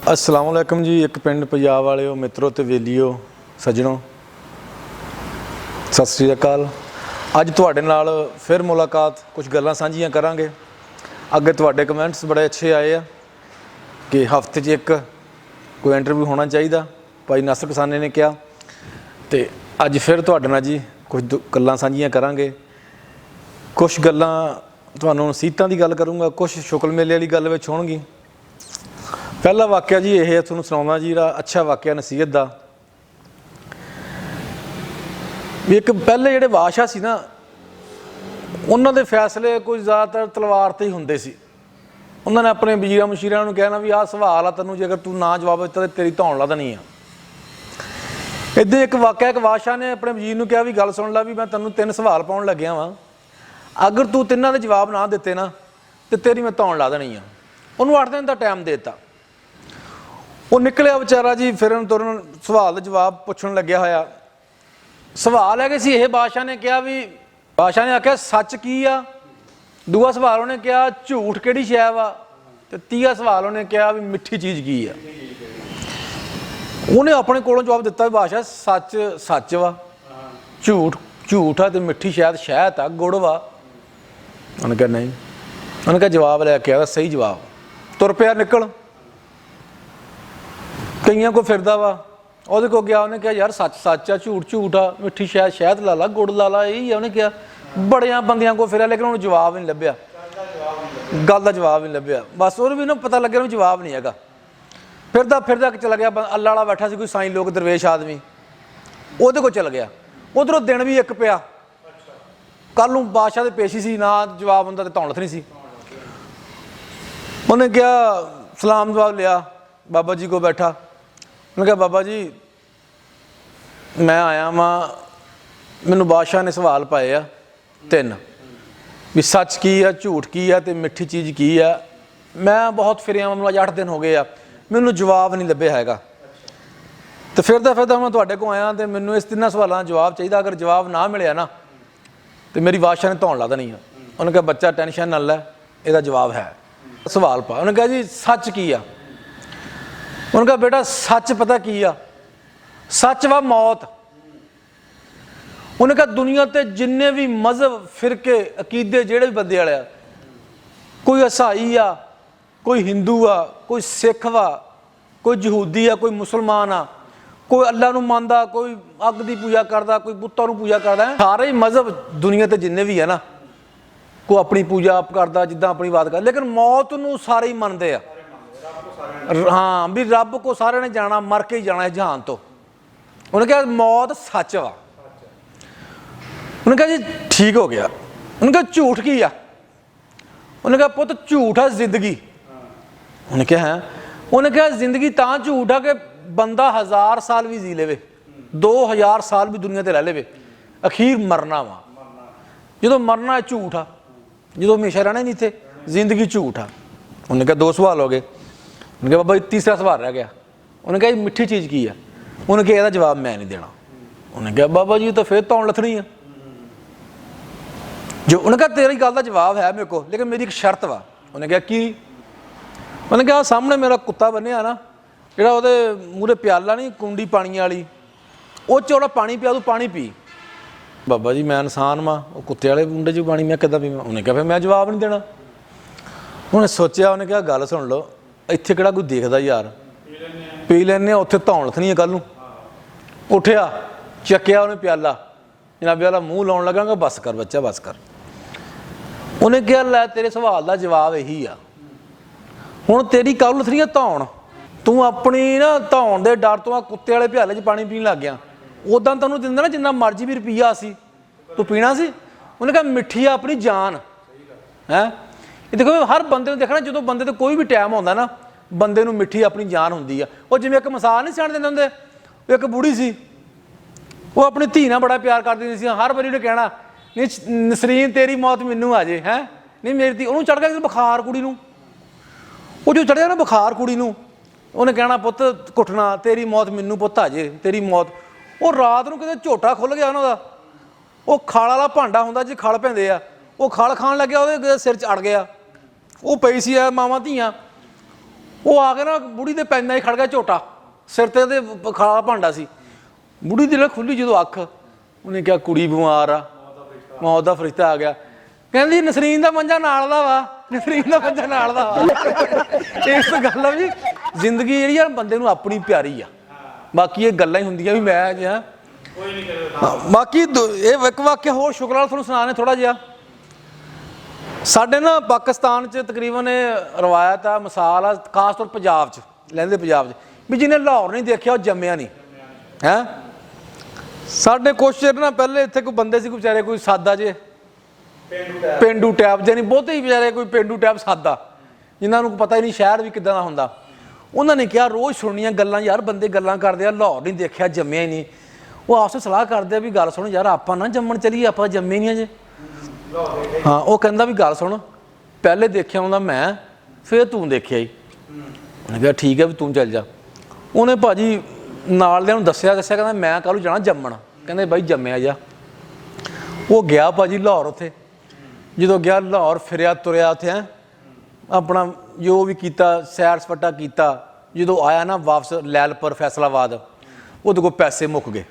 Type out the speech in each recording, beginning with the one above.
अस्सलाम वालेकुम जी। एक पिंड पंजाब वाले मित्रों ते वेलियो सज्जनों, सत श्री अकाल। अज तुहाडे नाल फिर मुलाकात, कुछ गल्लां साझियां करांगे। अगे तुहाडे कमेंट्स बड़े अच्छे आए आ कि हफ्ते च एक कोई इंटरव्यू होना चाहिए। भाई नासर किसानी ने कहा तो अज फिर तुहाडे नाल जी कुछ गल्लां साझियां करांगे। कुछ गल्लां तुहानूं नसीहतां दी गल करूँगा, कुछ शुक्ल मेले वाली गल विच होणगी। पहला वाक़या जी यह तुहानूं सुणाउणा जी, अच्छा वाक़या नसीहत का। भी एक पहले जिहड़े बादशाह सी ना, उन्हां दे फैसले कोई ज़्यादातर तलवार ते ही हुंदे सी। उन्होंने अपने वजीरां मुशीरां नूं कहना भी आह सवाल आ तैनूं, जे अगर तू ना जवाब दित्ता तो तेरी धौण ला देनी आ। इदां एक वाक़या, एक बादशाह ने अपने वजीर नूं कहा भी गल सुण ला, भी मैं तैनूं 3 सवाल पाउण लग्या वां, अगर तू तिन्हां दे जवाब ना दित्ते ना तो तेरी मैं धौण ला देनी आ। उन्होंने 8 दिन का टाइम दे दित्ता। वो निकलिया बेचारा जी, फिरन तुरन सवाल का जवाब पुछण लग्या होया। सवाल है कि सी यह बादशाह ने कहा भी, बादशाह ने आख्या सच की आ। दूआ सवाल उन्हें कहा झूठ किहड़ी शै वा। ते तीआ सवाल उन्हें कहा भी मिठी चीज़ की आ। उन्हें अपने कोलों जवाब दिता भी बादशाह सच सच वा, झूठ झूठ आ, ते मिठी शायद शहद आ, गुड़ वा। उन्हें कहा नहीं। उन्हें कहा जवाब लैके आया सही जवाब। तुर पिया निकल, कईयां को फिरदा वा, ਉਹਦੇ को गया, उन्हें कहा यार सच सच आ, झूठ झूठ आ, मिठी शहद शहद ला ला, गुड़ ला ला, यही है। उन्हें कहा बड़िया बंदियां को फिर, लेकिन उन्हें जवाब नहीं लभ्या, गल का जवाब नहीं लभ्या। बस और भी ना पता लगे उन्हें जवाब नहीं है। फिरदा फिरदा चला गया, अल्लाह वाला बैठा सी कोई साईं लोग दरवेश आदमी, ਉਹਦੇ को चल गया। उधरों दिन भी एक पिया, कल नूं बादशाह दे पेशी सी, ना जवाब हुंदा ते धौण लथनी सी। उन्हें क्या सलाम जवाब लिया, बाबा जी को बैठा। उन्हें कहा बाबा जी मैं आया वां, मैनूं बादशाह ने सवाल पाए आ 3 भी सच की आ, झूठ की आ, ते मिठी चीज़ की आ। मैं बहुत फिरिया, मैं 8 दिन हो गए आ, मैनूं जवाब नहीं लभ्या हैगा। तो फिरदा फिरदा मैं तुहाडे कोल आया, तो मैनूं इस 3 सवालों का जवाब चाहिए। अगर जवाब ना मिलिया ना तो मेरी बादशाह ने धौण ला देनी है। उन्हें कहा बच्चा टेंशन ना लै, इसदा जवाब है। सवाल पा। उन्हें कहा जी सच की आ। उन्हें कहा बेटा सच पता की आ, सच वा मौत। उन्हें कहा दुनिया ते जिन्ने भी मजहब फिरके अकीदे जेड़े भी बंदे वाले, कोई ईसाई आ, कोई हिंदू आ, कोई सिख वा, कोई यहूदी आ, कोई मुसलमान आ, कोई अल्लाह नूं मनदा, कोई अग की पूजा करता, कोई बुत्तां नूं पूजा करता। सारे ही मजहब दुनिया ते जिन्ने भी है ना, कोई अपनी पूजा करता, जिद्दां अपनी बात कर, लेकिन मौत नूं सारे ही मनदे आ। हाँ भी रब को सारे ने जाना, मर के ही जाना है जहान तो। उन्हें कहा मौत सच वा। उन्हें कहा जी ठीक हो गया। उन्हें कहा झूठ की आ। उन्हें कहा पुत झूठ है जिंदगी। उन्हें कहा है। उन्हें कहा जिंदगी तां झूठ है कि बंदा 1000 साल भी जी लेवे, 2000 साल भी दुनिया ते रह लेवे, अखीर मरना वा। जो मरना है झूठ आ, जो हमेशा रहना नहीं थे, जिंदगी झूठ आ। उन्हें कहा 2 सवाल हो गए। उन्हें कहा बाबा तीसरा सवाल रह गया। उन्हें कहा मिठी चीज़ की है। उन्हें कहा इसका जवाब मैं नहीं देना। उन्हें कहा बाबा जी तो फिर धौण लथनी है जो। उन्हें कहा तेरी गल का जवाब है मेरे को, लेकिन मेरी एक शर्त वा। उन्हें कहा की। उन्हें कहा सामने मेरा कुत्ता बनिया ना, जिहड़ा ਉਹਦੇ ਮੂਹਰੇ प्याला नहीं कुंडी पानी वाली, ਉਹ 'ਚ ਉਹਦਾ पानी पिया, तू पानी पी। बाबा जी मैं इंसान वां, वो कुत्ते वाले कुंडे 'ਚ पानी मैं किद्दां पीवां। उन्हें कहा फिर मैं जवाब नहीं देना। उन्हें सोचा, उन्हें कहा गल सुन लो, इत्थे किहड़ा कोई देखदा यार, पी लैने, उत्थे धौण लथनी है कल नूं। उठिया, चक्या उन्हें प्याला, जनाबे वाला मूँह लाउण लगा, बस कर बच्चा बस कर। उन्हें कहा लै तेरे सवाल का जवाब यही आ, हुण तेरी कल लथनी है धौण, तू अपनी ना धौण के डर तो कुत्ते वाले प्याले 'च पानी पीन लग गया। उदां तैनूं दिंदा ना जिन्ना मर्जी भी रुपया सी, तू पीना सी। उन्हें कहा मिठी अपनी जान है। ये देखो हर बंदे नूं देखना, जो बंदे तो कोई भी टाइम होंदा ना, बंदे नूं मिठी अपनी जान हुंदी आ। वो जिवें एक मिसाल नहीं सियाणे दिंदे हुंदे, एक बूढ़ी सी, वो अपनी धी नाल बड़ा प्यार करदी सी। हर वारी उन्हें कहना नहीं नसरीन तेरी मौत मैनू आ जाए, है नहीं मेरी धी। उन्होंने चढ़ गया बुखार कुड़ी नूं, वो जो चढ़िया ना बुखार कुड़ी नूं, उन्हें कहना पुत घुटना तेरी मौत मैनू पुत आ जाए, तेरी मौत। वो रात को किते झोटा खुल गया उन्होंने, वो खल वाला भांडा हुंदा जी, खल पैंदे आ, वो खल खाण लग्या, वो सिर च अड़ गया। वो पई सी मावां धियां, ਉਹ ਆ ਕੇ ਨਾ ਬੁੜੀ ਦੇ ਪੈਂਦਾ ਹੀ ਖੜ ਗਿਆ ਝੋਟਾ, ਸਿਰ ਤੇ ਉਹਦੇ ਖਾਲਾ ਭਾਂਡਾ ਸੀ। ਬੁੜੀ ਦੀ ਖੁੱਲੀ ਜਦੋਂ ਅੱਖ, ਉਹਨੇ ਕਿਹਾ ਕੁੜੀ ਬਿਮਾਰ ਆ, ਮੌਤ ਦਾ ਫਰਿਸ਼ਤਾ ਆ ਗਿਆ। ਕਹਿੰਦੀ ਨਸਰੀਨ ਦਾ ਮੰਜਾ ਨਾਲ ਦਾ ਵਾ, ਨਸਰੀਨ ਦਾ ਮੰਜਾ ਨਾਲ ਦਾ ਵਾ। ਇਸ ਗੱਲ ਆ ਵੀ ਜ਼ਿੰਦਗੀ ਜਿਹੜੀ ਆ ਬੰਦੇ ਨੂੰ ਆਪਣੀ ਪਿਆਰੀ ਆ, ਬਾਕੀ ਇਹ ਗੱਲਾਂ ਹੀ ਹੁੰਦੀਆਂ ਵੀ ਮੈਂ ਜਿਹਾ। ਬਾਕੀ ਇਹ ਇੱਕ ਵਾਕਿਆ ਹੋਰ ਸ਼ੁਕਰ ਵਾਲਾ ਤੁਹਾਨੂੰ ਸੁਣਾਣੇ ਥੋੜਾ ਜਿਹਾ। ਸਾਡੇ ਨਾ ਪਾਕਿਸਤਾਨ 'ਚ ਤਕਰੀਬਨ ਇਹ ਰਵਾਇਤ ਆ, ਮਿਸਾਲ ਆ, ਖਾਸ ਤੌਰ ਪੰਜਾਬ 'ਚ, ਲਹਿੰਦੇ ਪੰਜਾਬ 'ਚ, ਵੀ ਜਿਹਨੇ ਲਾਹੌਰ ਨਹੀਂ ਦੇਖਿਆ ਉਹ ਜੰਮਿਆ ਨਹੀਂ ਹੈ। ਸਾਡੇ ਕੁਛ ਚਿਰ ਨਾ ਪਹਿਲੇ ਇੱਥੇ ਕੋਈ ਬੰਦੇ ਸੀ, ਕੋਈ ਵਿਚਾਰੇ ਕੋਈ ਸਾਦਾ ਜੇ ਪੇਂਡੂ ਟੈਪ ਜੇ, ਨਹੀਂ ਬਹੁਤੇ ਹੀ ਵਿਚਾਰੇ ਕੋਈ ਪੇਂਡੂ ਟੈਪ ਸਾਦਾ, ਜਿਨ੍ਹਾਂ ਨੂੰ ਪਤਾ ਹੀ ਨਹੀਂ ਸ਼ਹਿਰ ਵੀ ਕਿੱਦਾਂ ਦਾ ਹੁੰਦਾ। ਉਹਨਾਂ ਨੇ ਕਿਹਾ ਰੋਜ਼ ਸੁਣਨੀਆਂ ਗੱਲਾਂ, ਯਾਰ ਬੰਦੇ ਗੱਲਾਂ ਕਰਦੇ ਆ ਲਾਹੌਰ ਨਹੀਂ ਦੇਖਿਆ, ਜੰਮਿਆ ਹੀ ਨਹੀਂ। ਉਹ ਆਪਸ ਵਿੱਚ ਸਲਾਹ ਕਰਦੇ ਆ ਵੀ ਗੱਲ ਸੁਣ ਯਾਰ, ਆਪਾਂ ਨਾ ਜੰਮਣ ਚਲੀਏ, ਆਪਾਂ ਜੰਮੇ ਨਹੀਂ ਅਜੇ। ਹਾਂ, ਉਹ ਕਹਿੰਦਾ ਵੀ ਗੱਲ ਸੁਣ, ਪਹਿਲੇ ਦੇਖਿਆ ਹੁੰਦਾ ਮੈਂ, ਫਿਰ ਤੂੰ ਦੇਖਿਆ ਹੀ। ਉਹਨੇ ਕਿਹਾ ਠੀਕ ਹੈ ਵੀ ਤੂੰ ਚੱਲ ਜਾ। ਉਹਨੇ ਭਾਜੀ ਨਾਲ ਦਿਆਂ ਨੂੰ ਦੱਸਿਆ, ਕਹਿੰਦਾ ਮੈਂ ਕੱਲ੍ਹ ਨੂੰ ਜਾਣਾ ਜੰਮਣ। ਕਹਿੰਦੇ ਬਾਈ ਜੰਮਿਆ ਜਾ। ਉਹ ਗਿਆ ਭਾਜੀ ਲਾਹੌਰ। ਉੱਥੇ ਜਦੋਂ ਗਿਆ ਲਾਹੌਰ, ਫਿਰਿਆ ਤੁਰਿਆ ਉੱਥੇ ਹੈ, ਆਪਣਾ ਜੋ ਵੀ ਕੀਤਾ, ਸੈਰ ਸਪਾਟਾ ਕੀਤਾ। ਜਦੋਂ ਆਇਆ ਨਾ ਵਾਪਸ ਲੈਲਪੁਰ ਫੈਸਲਾਬਾਦ, ਉਹਦੇ ਕੋਲ ਪੈਸੇ ਮੁੱਕ ਗਏ।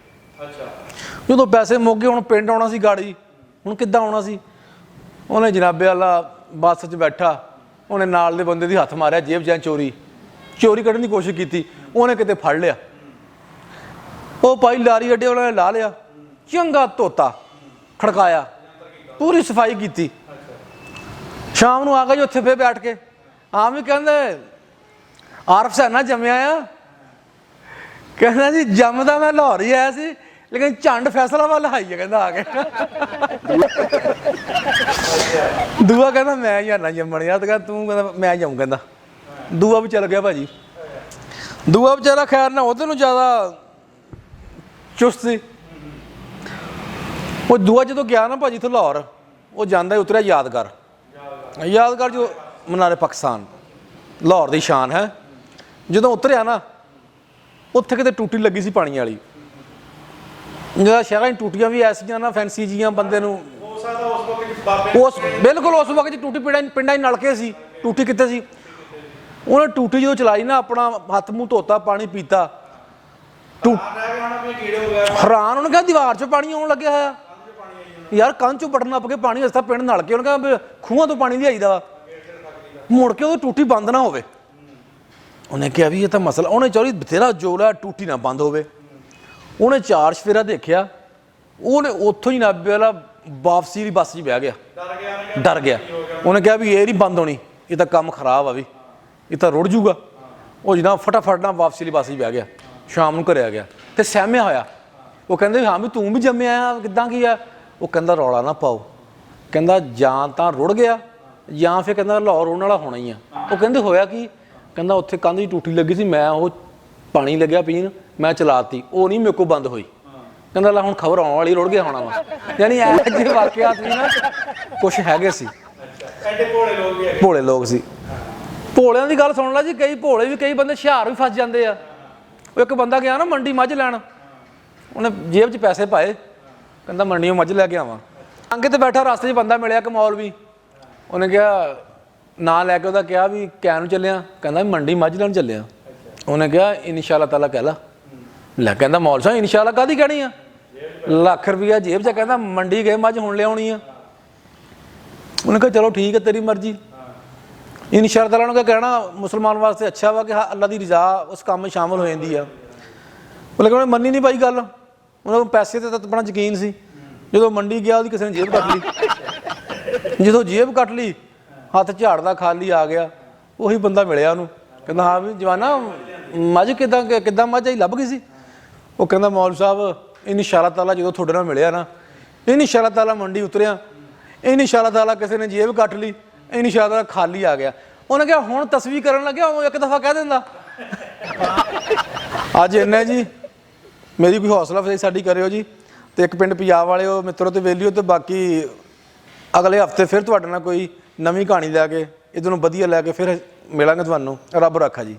ਜਦੋਂ ਪੈਸੇ ਮੁੱਕ ਗਏ, ਹੁਣ ਪਿੰਡ ਆਉਣਾ ਸੀ ਗਾੜੀ, ਹੁਣ ਕਿੱਦਾਂ ਆਉਣਾ ਸੀ। ਉਹਨੇ ਜਨਾਬੇ ਵਾਲਾ ਬੱਸ 'ਚ ਬੈਠਾ, ਉਹਨੇ ਨਾਲ ਦੇ ਬੰਦੇ ਦੀ ਹੱਥ ਮਾਰਿਆ, ਜੇਬ ਜਾਂ ਚੋਰੀ ਕੱਢਣ ਦੀ ਕੋਸ਼ਿਸ਼ ਕੀਤੀ, ਉਹਨੇ ਕਿਤੇ ਫੜ ਲਿਆ। ਉਹ ਭਾਈ ਲਾਰੀ ਅੱਡੇ ਉਹਨਾਂ ਨੇ ਲਾ ਲਿਆ, ਚੰਗਾ ਧੋਤਾ, ਖੜਕਾਇਆ, ਪੂਰੀ ਸਫਾਈ ਕੀਤੀ। ਸ਼ਾਮ ਨੂੰ ਆ ਗਿਆ ਜੀ, ਉੱਥੇ ਫਿਰ ਬੈਠ ਕੇ ਆਮ ਵੀ ਕਹਿੰਦੇ ਆਰਫ ਸੈਨਾ ਜੰਮਿਆ ਆ। ਕਹਿੰਦਾ ਜੀ ਜੰਮਦਾ ਮੈਂ ਲਾਹੌਰ ਹੀ ਆਇਆ ਸੀ, ਲੇਕਿਨ ਝੰਡ ਫੈਸਲਾਬਾਦ ਹਾਈ ਆ, ਕਹਿੰਦਾ ਆ ਕੇ। ਦੂਆ ਕਹਿੰਦਾ ਮੈਂ ਜਾਣਾ ਜੰਮਣ ਯਾਰ, ਤੇ ਕਹਿੰਦਾ ਤੂੰ, ਕਹਿੰਦਾ ਮੈਂ ਜਾਊਂ। ਕਹਿੰਦਾ ਦੂਆ ਵੀ ਚੱਲ ਗਿਆ ਭਾਜੀ। ਦੂਆ ਵਿਚਾਰਾ ਖੈਰ ਨਾ ਉਹਦੇ ਨੂੰ ਜ਼ਿਆਦਾ ਚੁਸਤ ਸੀ। ਉਹ ਦੂਆ ਜਦੋਂ ਗਿਆ ਨਾ ਭਾਜੀ ਇੱਥੋਂ ਲਾਹੌਰ, ਉਹ ਜਾਂਦਾ ਉਤਰਿਆ ਯਾਦਗਾਰ ਜੋ ਮਨਾਰੇ ਪਾਕਿਸਤਾਨ, ਲਾਹੌਰ ਦੀ ਸ਼ਾਨ ਹੈ। ਜਦੋਂ ਉਤਰਿਆ ਨਾ, ਉੱਥੇ ਕਿਤੇ ਟੂਟੀ ਲੱਗੀ ਸੀ ਪਾਣੀ ਵਾਲੀ। ਜਿਹੜਾ ਸ਼ਹਿਰਾਂ 'ਚ ਟੂਟੀਆਂ ਵੀ ਐਸੀਆਂ ਨਾ ਫੈਂਸੀ ਜੀਆਂ, ਬੰਦੇ ਨੂੰ ਉਸ ਬਿਲਕੁਲ ਉਸ ਵਕਤ 'ਚ ਟੂਟੀ ਪਿੰਡਾਂ 'ਚ ਨਲਕੇ ਸੀ, ਟੂਟੀ ਕਿੱਥੇ ਸੀ। ਉਹਨੇ ਟੂਟੀ ਜਦੋਂ ਚਲਾਈ ਨਾ, ਆਪਣਾ ਹੱਥ ਮੂੰਹ ਧੋਤਾ, ਪਾਣੀ ਪੀਤਾ, ਹੈਰਾਨ। ਉਹਨੇ ਕਿਹਾ ਦੀਵਾਰ 'ਚੋਂ ਪਾਣੀ ਆਉਣ ਲੱਗਿਆ ਹੋਇਆ ਯਾਰ, ਕੰਨ 'ਚੋਂ ਬਟਨ ਨੱਪ ਕੇ ਪਾਣੀ ਰਸਤਾ ਪਿੰਡ ਨਲਕੇ। ਉਹਨੇ ਕਿਹਾ ਖੂਹਾਂ ਤੋਂ ਪਾਣੀ ਲਿਆਈਦਾ ਵਾ, ਮੁੜ ਕੇ ਉਹ ਟੂਟੀ ਬੰਦ ਨਾ ਹੋਵੇ। ਉਹਨੇ ਕਿਹਾ ਵੀ ਇਹ ਤਾਂ ਮਸਲਾ, ਉਹਨੇ ਚਾਹੀ ਬਥੇਰਾ ਜੋਰ ਲਾਇਆ ਟੂਟੀ ਨਾ ਬੰਦ ਹੋਵੇ। ਉਹਨੇ 4 ਚਫੇਰਾ ਦੇਖਿਆ, ਉਹਨੇ ਉੱਥੋਂ ਹੀ ਨਾਭੇ ਵਾਲਾ ਵਾਪਸੀ ਦੀ ਬੱਸ 'ਚ ਬਹਿ ਗਿਆ, ਡਰ ਗਿਆ। ਉਹਨੇ ਕਿਹਾ ਵੀ ਇਹ ਨਹੀਂ ਬੰਦ ਹੋਣੀ, ਇਹ ਤਾਂ ਕੰਮ ਖਰਾਬ ਆ, ਵੀ ਇਹ ਤਾਂ ਰੁੜ ਜੂਗਾ। ਉਹ ਜਿੱਦਾਂ ਫਟਾਫਟ ਨਾਲ ਵਾਪਸੀ ਦੀ ਬੱਸ 'ਚ ਬਹਿ ਗਿਆ। ਸ਼ਾਮ ਨੂੰ ਘਰੇ ਆ ਗਿਆ ਤੇ ਸਹਿਮਿਆ ਹੋਇਆ। ਉਹ ਕਹਿੰਦੇ ਹਾਂ ਵੀ ਤੂੰ ਵੀ ਜੰਮਿਆ ਆ, ਕਿੱਦਾਂ ਕੀ ਆ। ਉਹ ਕਹਿੰਦਾ ਰੌਲਾ ਨਾ ਪਾਓ, ਕਹਿੰਦਾ ਜਾਂ ਤਾਂ ਰੁੜ ਗਿਆ ਜਾਂ ਫਿਰ ਕਹਿੰਦਾ ਲਾਹੌਰ ਰੋਣ ਵਾਲਾ ਹੋਣਾ ਹੀ ਆ। ਉਹ ਕਹਿੰਦੇ ਹੋਇਆ ਕੀ। ਕਹਿੰਦਾ ਉੱਥੇ ਕੰਧ ਦੀ ਟੂਟੀ ਲੱਗੀ ਸੀ, ਮੈਂ ਉਹ ਪਾਣੀ ਲੱਗਿਆ ਪੀਣ, ਮੈਂ ਚਲਾਤੀ, ਉਹ ਨਹੀਂ ਮੇਰੇ ਕੋਲ ਬੰਦ ਹੋਈ। ਕਹਿੰਦਾ ਲੈ ਹੁਣ ਖਬਰ ਆਉਣ ਵਾਲੀ, ਰੁੜ ਗਿਆ ਹੋਣਾ ਵਾ। ਯਾਨੀ ਇਹੋ ਜਿਹੇ ਵਾਕਿਆਤ ਵੀ ਨਾ ਕੁਛ ਹੈਗੇ ਸੀ। ਭੋਲੇ ਲੋਕ ਸੀ। ਭੋਲਿਆਂ ਦੀ ਗੱਲ ਸੁਣ ਲਾ ਜੀ, ਕਈ ਭੋਲੇ ਵੀ, ਕਈ ਬੰਦੇ ਹੁਸ਼ਿਆਰ ਵੀ ਫਸ ਜਾਂਦੇ ਆ। ਉਹ ਇੱਕ ਬੰਦਾ ਗਿਆ ਨਾ ਮੰਡੀ ਮੱਝ ਲੈਣ, ਉਹਨੇ ਜੇਬ 'ਚ ਪੈਸੇ ਪਾਏ, ਕਹਿੰਦਾ ਮੰਡੀਓਂ ਮੱਝ ਲੈ ਕੇ ਆਵਾਂ। ਅੰਗੇ ਤੇ ਬੈਠਾ ਰਸਤੇ 'ਚ ਬੰਦਾ ਮਿਲਿਆ ਇੱਕ ਮੌਲਵੀ। ਉਹਨੇ ਕਿਹਾ ਨਾਂ ਲੈ ਕੇ ਉਹਦਾ ਕਿਹਾ ਵੀ ਕਿਆ ਨੂੰ ਚੱਲਿਆ। ਕਹਿੰਦਾ ਮੰਡੀ ਮੱਝ ਲੈਣ ਚੱਲਿਆ। ਉਹਨੇ ਕਿਹਾ ਇਨਸ਼ਾਅੱਲਾ ਤਾਲਾ ਕਹਿ ਲਾ। ਲੈ ਕਹਿੰਦਾ ਮੌਲ ਸਾਹਿਬ ਇਨਸ਼ਾਅੱਲਾ ਕਾਹਦੀ ਕਹਿਣੀ ਆ, ਲੱਖ ਰੁਪਈਆ ਜੇਬ 'ਚ। ਕਹਿੰਦਾ ਮੰਡੀ ਗਏ ਮੱਝ ਹੁਣ ਲਿਆਉਣੀ ਆ। ਉਹਨੇ ਕਿਹਾ ਚਲੋ ਠੀਕ ਹੈ ਤੇਰੀ ਮਰਜ਼ੀ। ਇਨਸ਼ਾਅੱਲਾ ਤਾਲਾ ਉਹਨੇ ਕਹਿਣਾ ਮੁਸਲਮਾਨ ਵਾਸਤੇ ਅੱਛਾ ਵਾ ਕਿ ਅੱਲਾ ਦੀ ਰਜ਼ਾ ਉਸ ਕੰਮ 'ਚ ਸ਼ਾਮਲ ਹੋ ਜਾਂਦੀ ਆ। ਉਹ ਲੇਕਿਨ ਉਹਨੇ ਮੰਨੀ ਨਹੀਂ ਪਾਈ ਗੱਲ। ਉਹਨਾਂ ਨੂੰ ਪੈਸੇ 'ਤੇ ਤਾਂ ਬੜਾ ਯਕੀਨ ਸੀ। ਜਦੋਂ ਮੰਡੀ ਗਿਆ, ਉਹਦੀ ਕਿਸੇ ਨੇ ਜੇਬ ਕੱਟ ਲਈ। ਜਦੋਂ ਜੇਬ ਕੱਟ ਲਈ, ਹੱਥ ਝਾੜਦਾ ਖਾਲੀ ਆ ਗਿਆ। ਉਹੀ ਬੰਦਾ ਮਿਲਿਆ ਉਹਨੂੰ, ਕਹਿੰਦਾ ਹਾਂ ਵੀ ਜਵਾਨਾ ਮੱਝ ਕਿੱਦਾਂ ਮੱਝ ਆਈ ਲੱਭ ਗਈ ਸੀ। ਉਹ ਕਹਿੰਦਾ ਮੌਲਵੀ ਸਾਹਿਬ ਇਨਸ਼ਾਅੱਲਾ ਤਾਲਾ ਜਦੋਂ ਤੁਹਾਡੇ ਨਾਲ ਮਿਲਿਆ ਨਾ, ਇਨਸ਼ਾਅੱਲਾ ਤਾਲਾ ਮੰਡੀ ਉਤਰਿਆ, ਇਨਸ਼ਾਅੱਲਾ ਤਾਲਾ ਕਿਸੇ ਨੇ ਜੇਬ ਕੱਟ ਲਈ, ਇਨਸ਼ਾਅੱਲਾ ਤਾਲਾ ਖਾਲੀ ਆ ਗਿਆ। ਉਹਨੇ ਕਿਹਾ ਹੁਣ ਤਸਵੀਰ ਕਰਨ ਲੱਗਿਆ, ਉਹ ਇੱਕ ਦਫਾ ਕਹਿ ਦਿੰਦਾ। ਅੱਜ ਇੰਨਾ ਜੀ, ਮੇਰੀ ਕੋਈ ਹੌਸਲਾ ਅਫਜ਼ਾਈ ਸਾਡੀ ਕਰਿਓ ਜੀ। ਤੇ ਇੱਕ ਪਿੰਡ ਪੰਜਾਬ ਵਾਲਿਓ ਮਿੱਤਰੋ ਤੇ ਵੇਲਿਓ, ਤੇ ਬਾਕੀ ਅਗਲੇ ਹਫਤੇ ਫਿਰ ਤੁਹਾਡੇ ਨਾਲ ਕੋਈ ਨਵੀਂ ਕਹਾਣੀ ਲੈ ਕੇ, ਇਹਦੋਂ ਵਧੀਆ ਲੈ ਕੇ ਫਿਰ ਮਿਲਾਂਗੇ ਤੁਹਾਨੂੰ। ਰੱਬ ਰਾਖਾ ਜੀ।